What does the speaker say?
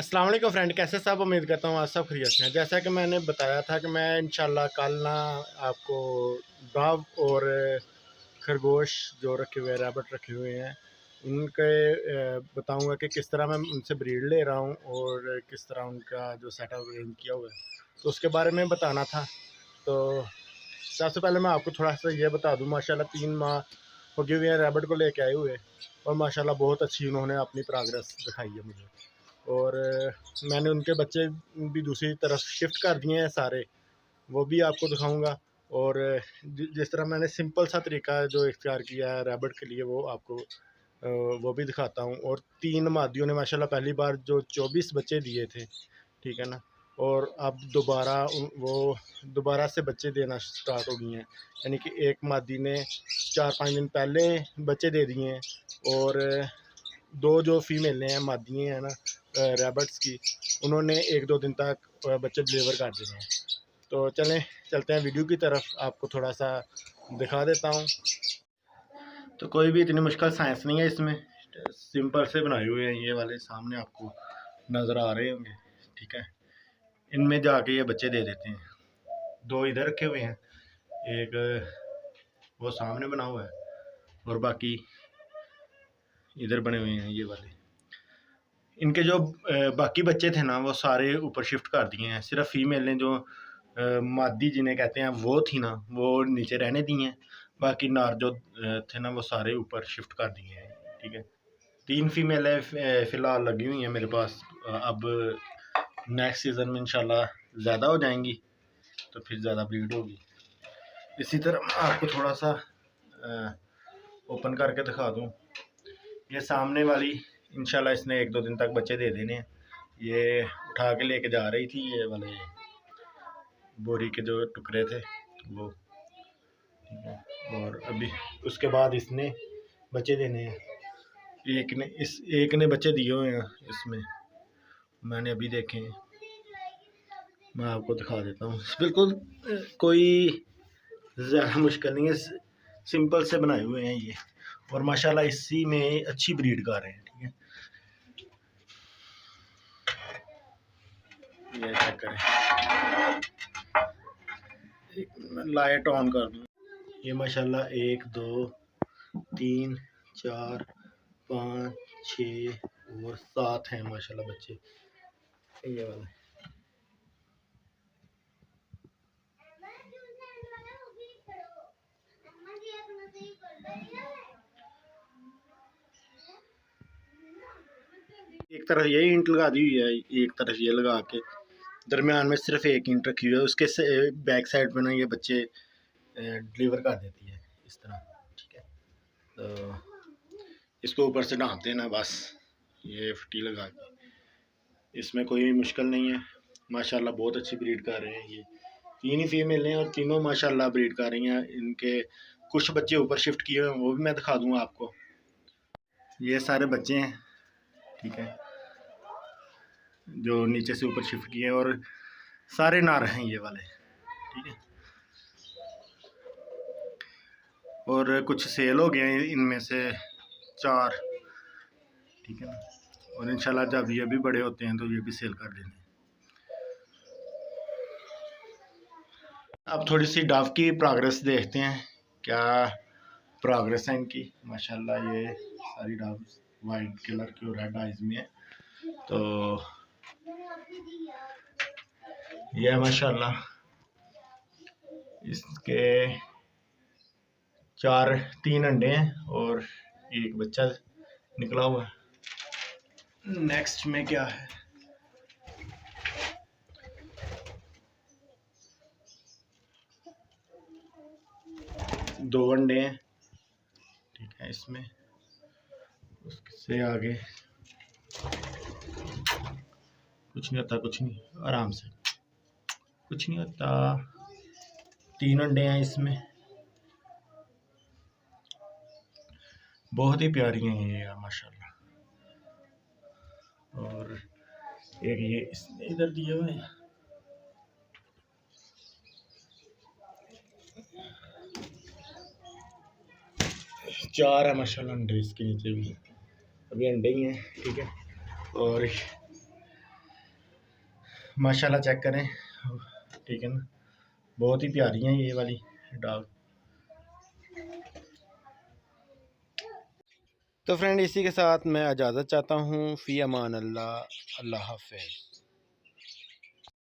अस्सलाम वालेकुम फ्रेंड, कैसे सब। उम्मीद करता हूँ आज सब खैरियत से हैं। जैसा कि मैंने बताया था कि मैं इंशाल्लाह कल ना आपको डॉग और खरगोश जो रखे हुए हैं, रैबिट रखे हुए हैं, उनके बताऊंगा कि किस तरह मैं उनसे ब्रीड ले रहा हूँ और किस तरह उनका जो सेटअप अरेंज किया हुआ है, तो उसके बारे में बताना था। तो सबसे पहले मैं आपको थोड़ा सा ये बता दूँ, माशाल्लाह 3 माह हो गए हुए हैं रैबिट को लेके आए हुए, और माशाल्लाह बहुत अच्छी उन्होंने अपनी प्रोग्रेस दिखाई है मुझे। और मैंने उनके बच्चे भी दूसरी तरफ शिफ्ट कर दिए हैं सारे, वो भी आपको दिखाऊंगा। और जिस तरह मैंने सिंपल सा तरीका जो इख्तियार किया है रैबिट के लिए, वो आपको वो भी दिखाता हूँ। और 3 मादियों ने माशाल्लाह पहली बार जो 24 बच्चे दिए थे, ठीक है ना, और अब वो दोबारा से बच्चे देना स्टार्ट हो गई हैं। यानी कि एक मादी ने 4-5 दिन पहले बच्चे दे दिए हैं, और दो जो फीमेल हैं, मादी हैं ना रैबिट्स की, उन्होंने 1-2 दिन तक बच्चे डिलीवर कर दिए हैं। तो चलते हैं वीडियो की तरफ, आपको थोड़ा सा दिखा देता हूँ। तो कोई भी इतनी मुश्किल साइंस नहीं है इसमें, सिंपल से बनाए हुए हैं। ये वाले सामने आपको नज़र आ रहे होंगे, ठीक है। इनमें जाके ये बच्चे दे देते हैं। 2 इधर रखे हुए हैं, एक वो सामने बना हुआ है, और बाकी इधर बने हुए हैं ये वाले। इनके जो बाकी बच्चे थे ना, वो सारे ऊपर शिफ्ट कर दिए हैं। सिर्फ फीमेल ने जो मादी जिन्हें कहते हैं वो थी ना, वो नीचे रहने दी हैं। बाकी नार जो थे ना, वो सारे ऊपर शिफ्ट कर दिए हैं, ठीक है। 3 फीमेलें फ़िलहाल लगी हुई हैं मेरे पास। अब नेक्स्ट सीज़न में इंशाल्लाह ज़्यादा हो जाएंगी, तो फिर ज़्यादा ब्रीड होगी। इसी तरह आपको थोड़ा सा ओपन करके दिखा दूँ। ये सामने वाली इंशाल्लाह इसने 1-2 दिन तक बच्चे दे देने हैं। ये उठा के लेके जा रही थी, ये वाले बोरी के जो टुकड़े थे वो, ठीक है। और अभी उसके बाद इसने बच्चे देने हैं। एक ने बच्चे दिए हुए हैं इसमें, मैंने अभी देखे हैं। मैं आपको दिखा देता हूँ। बिल्कुल कोई ज़्यादा मुश्किल नहीं है, सिंपल से बनाए हुए हैं ये, और माशाल्लाह इसी में अच्छी ब्रीड का रहे हैं, ठीक है। ये चेक करें, लाइट ऑन कर दूँ। ये माशाल्लाह 1 2 3 4 5 6 और 7 हैं माशाल्लाह बच्चे, ये वाले। एक तरफ ये ईंट लगा दी हुई है, एक तरफ ये लगा के दरमियान में सिर्फ एक ईंट रखी हुई है। उसके बैक साइड पे ना ये बच्चे डिलीवर कर देती है इस तरह, ठीक है। तो इसको ऊपर से ढाँप देना बस, ये फटी लगा के। इसमें कोई मुश्किल नहीं है। माशाल्लाह बहुत अच्छी ब्रीड कर रहे हैं ये। 3 ही फीमेल हैं और तीनों माशाल्लाह ब्रीड कर रही हैं। इनके कुछ बच्चे ऊपर शिफ्ट किए हुए हैं, वो भी मैं दिखा दूँगा आपको। ये सारे बच्चे हैं, ठीक है, जो नीचे से ऊपर शिफ्ट किए हैं, और सारे नार हैं ये वाले, ठीक है। और कुछ सेल हो गए हैं इनमें से 4, ठीक है ना। और इंशाल्लाह जब ये भी बड़े होते हैं तो ये भी सेल कर देंगे। अब थोड़ी सी डव की प्रोग्रेस देखते हैं, क्या प्रोग्रेस है इनकी। माशाल्लाह ये सारी डव्स वाइट कलर की और रेड आइज में है। तो ये माशाल्लाह इसके 3 अंडे हैं और एक बच्चा निकला हुआ है। नेक्स्ट में क्या है, दो अंडे हैं, ठीक है। इसमें उससे आगे कुछ नहीं होता, कुछ नहीं, आराम से, कुछ नहीं होता। 3 अंडे हैं इसमें, बहुत ही प्यारी हैं ये माशाल्लाह। और एक ये इसने इधर दिए हुए हैं। चार है माशाल्लाह अंडे इसके नीचे भी, अभी अंडे ही हैं, ठीक है। और माशाल्लाह चेक करें, ठीक है ना, बहुत ही प्यारी हैं ये वाली डॉग। तो फ्रेंड इसी के साथ मैं इजाज़त चाहता हूँ। फ़ी अमान अल्लाह, अल्लाह हाफ़िज़।